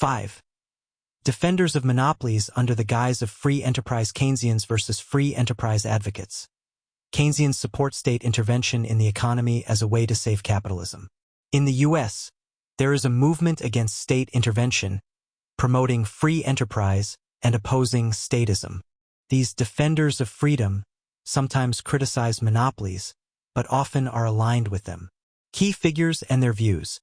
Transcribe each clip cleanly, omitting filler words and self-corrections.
5. Defenders of monopolies under the guise of free enterprise. Keynesians versus free enterprise advocates. Keynesians support state intervention in the economy as a way to save capitalism. In the U.S., there is a movement against state intervention, promoting free enterprise and opposing statism. These defenders of freedom sometimes criticize monopolies, but often are aligned with them. Key figures and their views.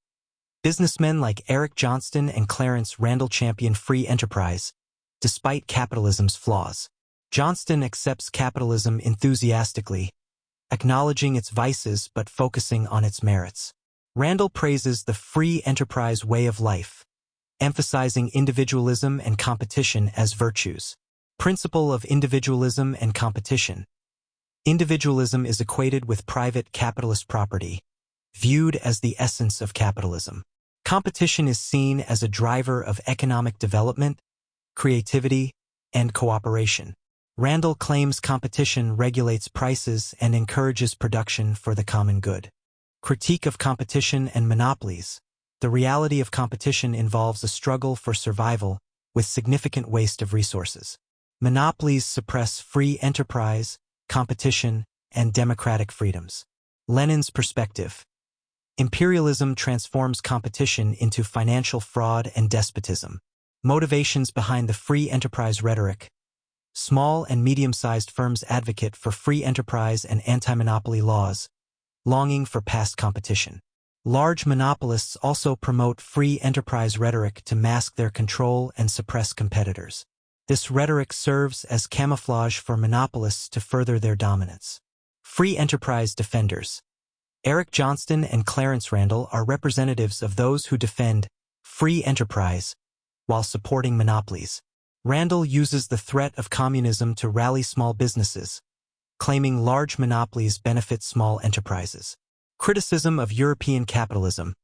Businessmen like Eric Johnston and Clarence Randall champion free enterprise, despite capitalism's flaws. Johnston accepts capitalism enthusiastically, acknowledging its vices but focusing on its merits. Randall praises the free enterprise way of life, emphasizing individualism and competition as virtues. Principle of individualism and competition. Individualism is equated with private capitalist property, viewed as the essence of capitalism. Competition is seen as a driver of economic development, creativity, and cooperation. Randall claims competition regulates prices and encourages production for the common good. Critique of competition and monopolies. The reality of competition involves a struggle for survival with significant waste of resources. Monopolies suppress free enterprise, competition, and democratic freedoms. Lenin's perspective. Imperialism transforms competition into financial fraud and despotism. Motivations behind the free enterprise rhetoric. Small and medium-sized firms advocate for free enterprise and anti-monopoly laws, longing for past competition. Large monopolists also promote free enterprise rhetoric to mask their control and suppress competitors. This rhetoric serves as camouflage for monopolists to further their dominance. Free enterprise defenders. Eric Johnston and Clarence Randall are representatives of those who defend free enterprise while supporting monopolies. Randall uses the threat of communism to rally small businesses, claiming large monopolies benefit small enterprises. Criticism of European capitalism.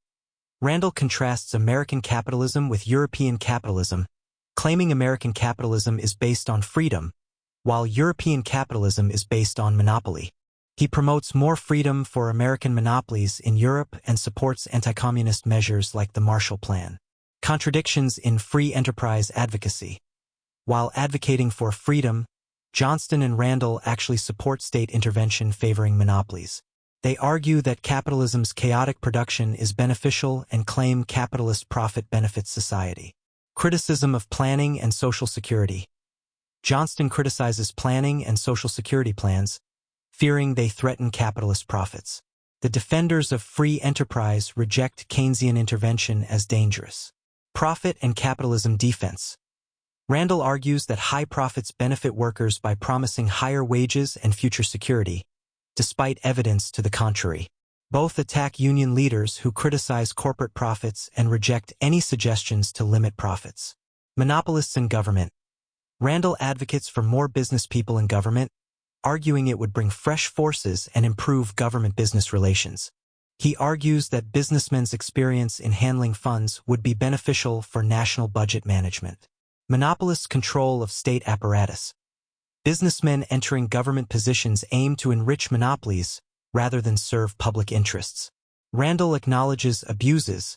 Randall contrasts American capitalism with European capitalism, claiming American capitalism is based on freedom, while European capitalism is based on monopoly. He promotes more freedom for American monopolies in Europe and supports anti-communist measures like the Marshall Plan. Contradictions in free enterprise advocacy. While advocating for freedom, Johnston and Randall actually support state intervention favoring monopolies. They argue that capitalism's chaotic production is beneficial and claim capitalist profit benefits society. Criticism of planning and social security. Johnston criticizes planning and social security plans, fearing they threaten capitalist profits. The defenders of free enterprise reject Keynesian intervention as dangerous. Profit and capitalism defense. Randall argues that high profits benefit workers by promising higher wages and future security, despite evidence to the contrary. Both attack union leaders who criticize corporate profits and reject any suggestions to limit profits. Monopolists in government. Randall advocates for more business people in government, arguing it would bring fresh forces and improve government-business relations. He argues that businessmen's experience in handling funds would be beneficial for national budget management. Monopolists' control of state apparatus. Businessmen entering government positions aim to enrich monopolies rather than serve public interests. Randall acknowledges abuses,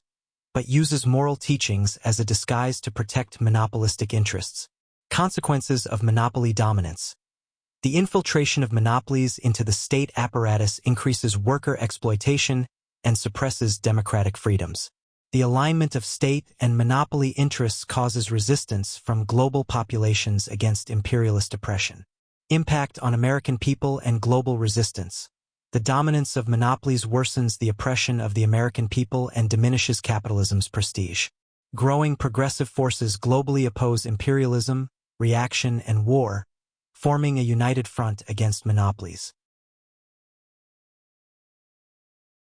but uses moral teachings as a disguise to protect monopolistic interests. Consequences of monopoly dominance. The infiltration of monopolies into the state apparatus increases worker exploitation and suppresses democratic freedoms. The alignment of state and monopoly interests causes resistance from global populations against imperialist oppression. Impact on American people and global resistance. The dominance of monopolies worsens the oppression of the American people and diminishes capitalism's prestige. Growing progressive forces globally oppose imperialism, reaction, and war, forming a united front against monopolies.